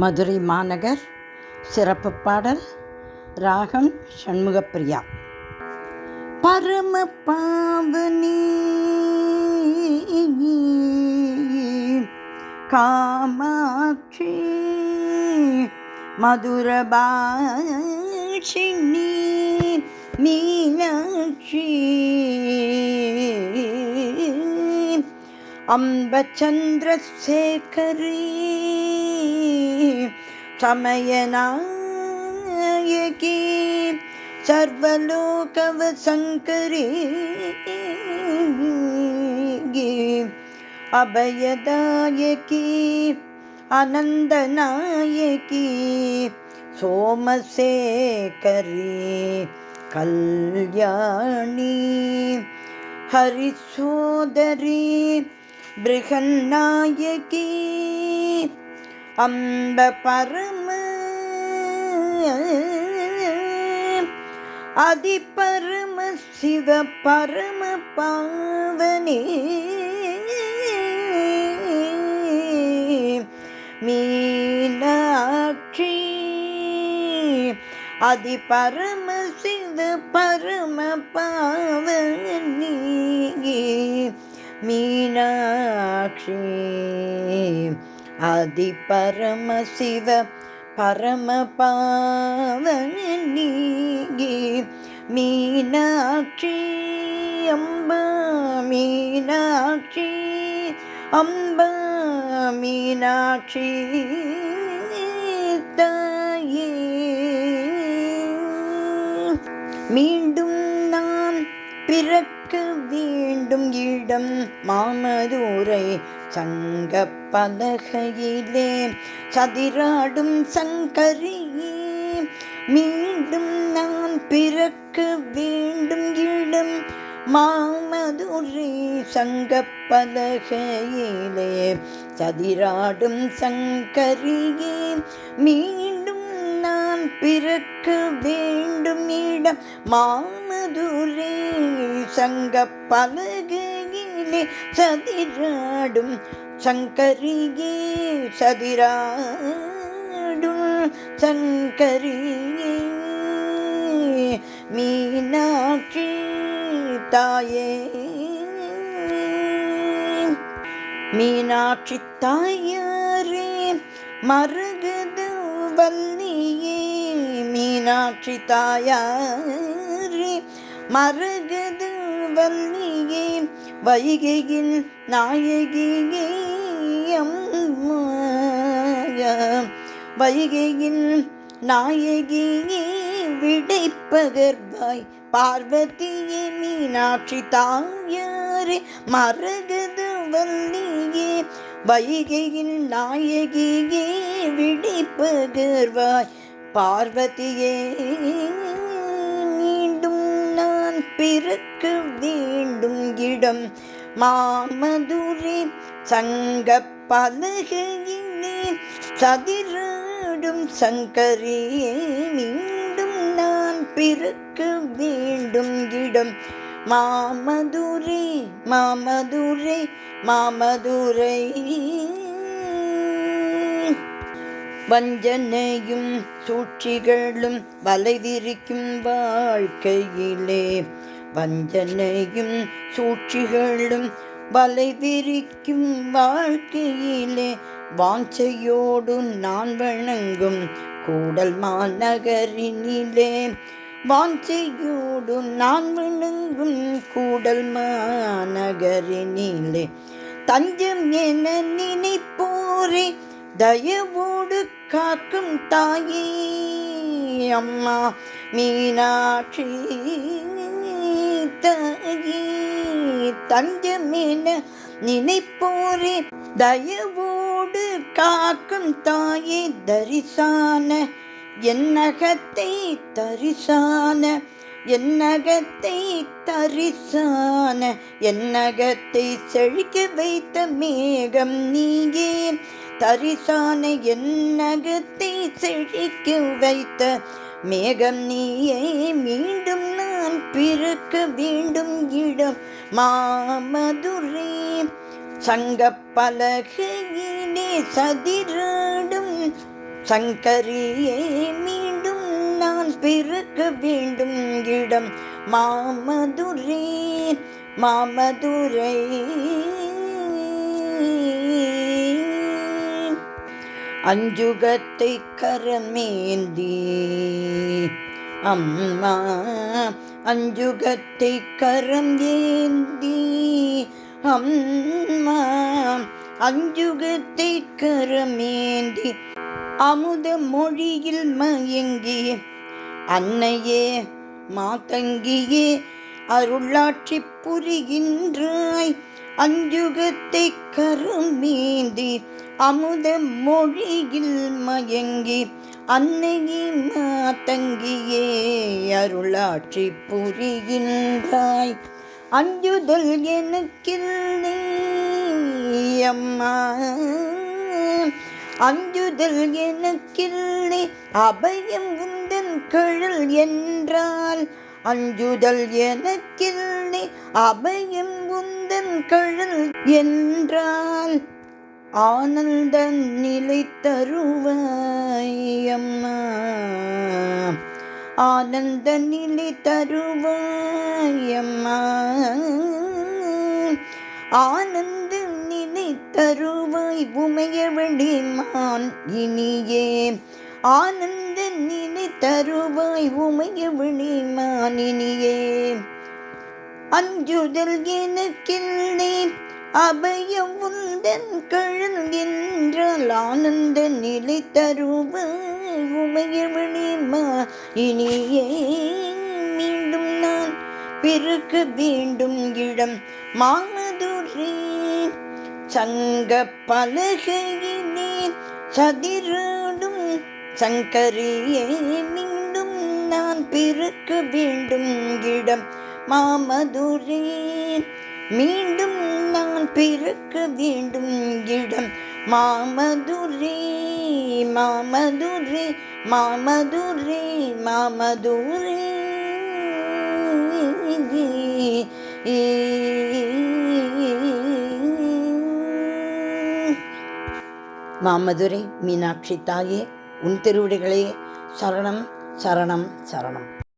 மதுரை மாநகர் சிறப்பு பாடல். ராகம் ஷண்முகப்பிரியா. பரம பாவனி காமாட்சி மதுரபாஷினி மீனாட்சி அம்பச்சந்திரசேகரி சமயநாயகி சர்வலோகவசங்கரி அபயதாயகி அனந்தநாயகி சோமசேகரி கல்யாணி ஹரிசோதரி பிருகநாயகி அம்ப பரம அதிபரம சிவ பரம பாவனி மீனாட்சி அதிபரம சிவ பரம பாவனி மீனாட்சி அதிபரம சிவ பரம பாவனி மீனாட்சி அம்பா மீனாட்சி அம்பா மீனாட்சி தாயே. மீண்டும் நான் பிறக்க வேண்டும் இடம் மாமதுரை சங்க பலகையிலே சதிராடும் சங்கரியே. மீண்டும் நான் பிறக்க வேண்டும் இடம் மாமதுரை சங்க பலகையிலே சதிராடும் சங்கரியே. மீண்டும் நான் பிறக்க வேண்டும் இடம் மாமதுரை சங்க பலகையிலே சதிராடும் சங்கரியே சதிராடும் சங்கரியே. மீனாட்சி தாயே. மீனாட்சி தாயாரே மரகத வல்லியே. மீனாட்சி தாயாரே மரகத வல்லியே. வைகையின் நாயகியே அம்மா வைகையின் நாயகியே விடைப்பகர்வாய் பார்வதியே. மீனாட்சி தாயாரே மரகத வல்லியே வைகையின் நாயகியே விடைப்பகர்வாய் பார்வதியே. மீண்டும் நான் பிறக்க வேண்டும் இடம் மாமதுரை சங்க பலகையிலே சதிராடும் சங்கரியே. மீண்டும் நான் பிறக்க வேண்டும் இடம் மாமதுரை மாமதுரை மாமதுரை. வஞ்சனையும் சூழ்ச்சிகளும் வலை விரிக்கும் வாழ்க்கையிலே வஞ்சனையும் சூழ்ச்சிகளும் வலை விரிக்கும் வாழ்க்கையிலே வாஞ்சையோடு நான் வணங்கும் கூடல் மாநகரினிலே வாஞ்சையோடு நான் வணங்கும் கூடல் மாநகரினிலே தஞ்சம் என நினைப்போரே தயவோடு காக்கும் தாயே அம்மா மீனாட்சி தாயே. தஞ்சம் என நினைப்போரே தயவோடு காக்கும் தாயே. தரிசான என்னகத்தை தரிசான என்னகத்தை தரிசான என்னகத்தை செழிக்க வைத்த மேகம் நீயே. தரிசான என்னகத்தை செழிக்க வைத்த மேகம் நீயே. மீண்டும் நான் பிறக்க வேண்டும் இடம் மாமதுரை சங்க பலகையிலே சதிராடும் சங்கரியே மீண்டும் நான் பிறக்க வேண்டும் இடம் மாமதுரை மாமதுரை. அஞ்சுகத்தை கரமேந்தி அம்மா அஞ்சுகத்தை கரம் ஏந்தி அம்மா அஞ்சுகத்தை கரமேந்தி அமுத மொழியில் மயங்கி அன்னையே மாதங்கியே அருளாட்சி புரிகின்றாய். அஞ்சுகத்தை கரமேந்தி அமுத மொழியில் மயங்கி அன்னையே மாதங்கியே அருளாட்சி புரிகின்றாய். அஞ்சுதல் எனக்கில்லை அம்மா அஞ்சுதல் எனக்கில்லை அபயம் உந்தன் கழல் என்றால். அஞ்சுதல் எனக்கில்லை அபயம் உந்தன் கழல் என்றால். ஆனந்த நிலை தருவாய் அம்மா ஆனந்த நிலை தருவாய் அம்மா ஆனந்த நிலை தருவாய் உமையவளே மான் இனியே. ஆனந்த நிலை தருவாய் உமையவளே மான் இனியே. அஞ்சுதல் எனக்கில்லை அபயம் உந்தன் கழல் என்றால். ஆனந்த நிலை தருவாய் உமையவளே மான் இனியே. மீண்டும் நான் பிறக்க வேண்டும் இடம் மாமதுரை. சங்க பலகையிலே சதிராடும் சங்கரியே மீண்டும் நான் பிறக்க வேண்டும் இடம் மாமதுரை. மீண்டும் நான் பிறக்க வேண்டும் இடம் மாமதுரை மாமதுரை மாமதுரை மாமதுரை. மாமதுரை மீனாட்சி தாயே உன் திருவடிகளே சரணம் சரணம் சரணம்.